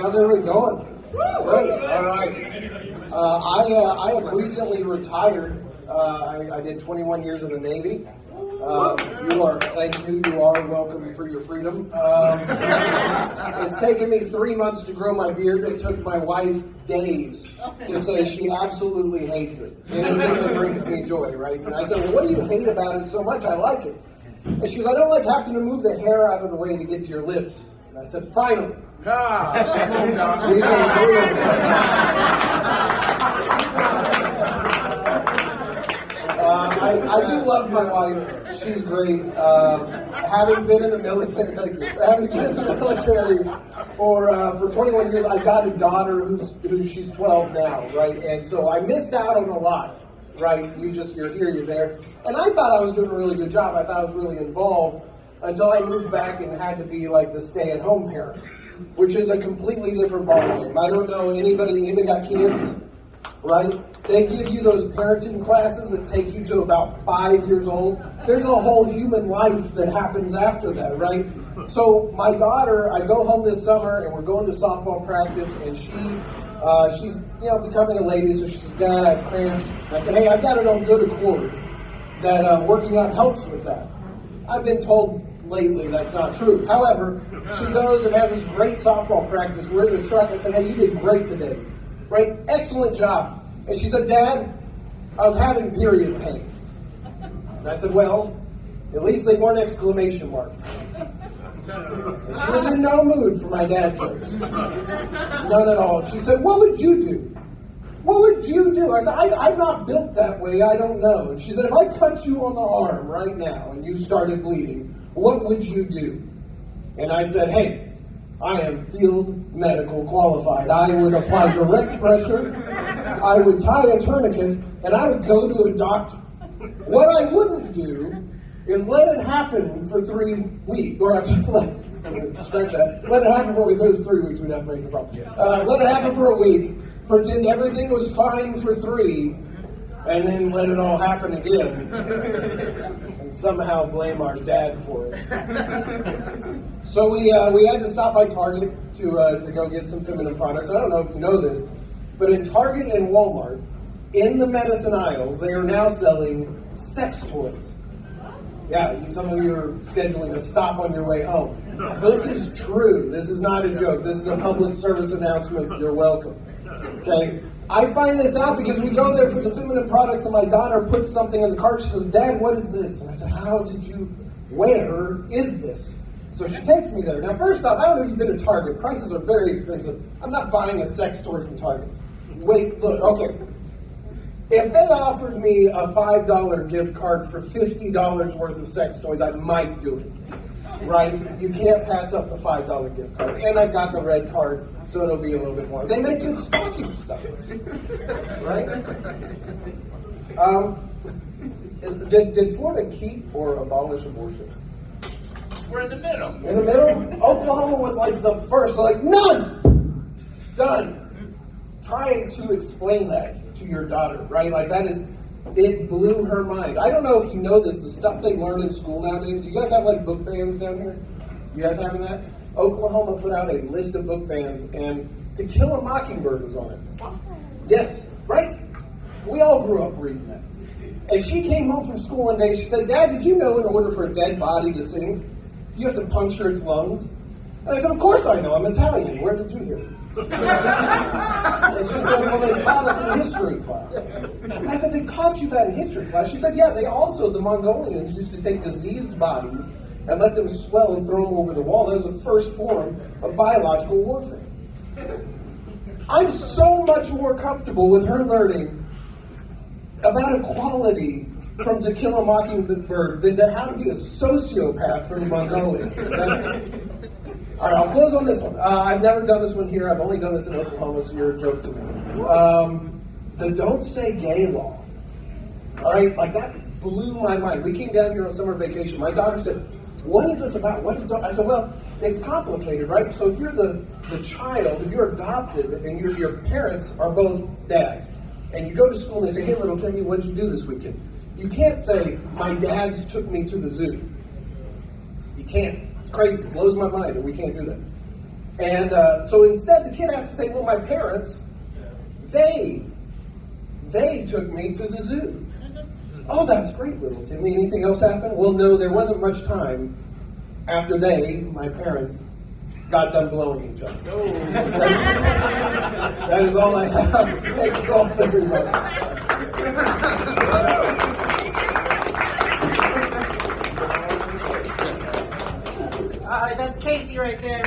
How's everybody going? Good. All right. I have recently retired. I did 21 years in the Navy. Thank you. You are welcome for your freedom. It's taken me 3 months to grow my beard. It took my wife days to say she absolutely hates it. Anything that brings me joy, right? And I said, well, what do you hate about it so much? I like it. And she goes, I don't like having to move the hair out of the way to get to your lips. And I said, finally. We can agree on I do love my wife. She's great. Having been in the military, for 21 years, I got a daughter who's she's 12 now, right? And so I missed out on a lot, right? You're here, you're there. And I thought I was doing a really good job. I thought I was really involved until I moved back and had to be like the stay-at-home parent, which is a completely different ballgame. I don't know anybody got kids, right? They give you those parenting classes that take you to about 5 years old. There's a whole human life that happens after that, right? So my daughter, I go home this summer and we're going to softball practice, and she's becoming a lady, so she says, Dad, I have cramps. And I said, hey, I've got it on good accord that working out helps with that. I've been told lately that's not true. However, she goes and has this great softball practice. We're in the truck. I said, hey, you did great today. Right? Excellent job. And she said, Dad, I was having period pains. And I said, well, at least they weren't exclamation mark pains. And she was in no mood for my dad jokes. None at all. And she said, what would you do? What would you do? I said, I'm not built that way. I don't know. And she said, if I cut you on the arm right now and you started bleeding, what would you do? And I said, hey, I am field medical qualified. I would apply direct pressure, I would tie a tourniquet, and I would go to a doctor. What I wouldn't do is let it happen for 3 weeks, or stretch that. Let it happen for those 3 weeks, we'd have to make the problem. Let it happen for a week, pretend everything was fine for 3, and then let it all happen again, and somehow blame our dad for it. So we had to stop by Target to go get some feminine products. I don't know if you know this, but in Target and Walmart, in the medicine aisles, they are now selling sex toys. Yeah, some of you are scheduling a stop on your way home. This is true. This is not a joke. This is a public service announcement. You're welcome. Okay? I find this out because we go there for the feminine products, and my daughter puts something in the cart. She says, Dad, what is this? And I said, where is this? So she takes me there. Now, first off, I don't know if you've been to Target. Prices are very expensive. I'm not buying a sex toy from Target. Wait, look, okay. If they offered me a $5 gift card for $50 worth of sex toys, I might do it, right? You can't pass up the $5 gift card. And I got the red card, so it'll be a little bit more. They make good stocking stuffers, right? Did Florida keep or abolish abortion? We're in the middle. In the middle? Oklahoma was like the first, like none, done. Trying to explain that to your daughter, right? Like it blew her mind. I don't know if you know this, the stuff they learn in school nowadays. Do you guys have like book bans down here? You guys having that? Oklahoma put out a list of book bans, and To Kill a Mockingbird was on it. Yes, right? We all grew up reading that. And she came home from school one day, she said, Dad, did you know in order for a dead body to sink, you have to puncture its lungs? And I said, of course I know, I'm Italian. Where did you hear it? And she said, well, they taught us in history class. And I said, they taught you that in history class? She said, yeah, the Mongolians used to take diseased bodies and let them swell and throw them over the wall. That was the first form of biological warfare. I'm so much more comfortable with her learning about equality from To Kill a Mockingbird than to how to be a sociopath from the Mongolians. All right, I'll close on this one. I've never done this one here. I've only done this in Oklahoma, so you're a joke to me. The Don't Say Gay law. All right, like that blew my mind. We came down here on summer vacation. My daughter said, what is this about? What is I said, well, it's complicated, right? So if you're the child, if you're adopted and your parents are both dads, and you go to school and they say, hey, little Timmy, what did you do this weekend? You can't say, my dads took me to the zoo. You can't. It's crazy. It blows my mind, and we can't do that. And so instead, the kid has to say, well, my parents, they took me to the zoo. Oh, that's great, little Timmy. Anything else happen? Well, no, there wasn't much time after my parents, got done blowing each other. That is all I have. Thank you all very much. That's Casey right there.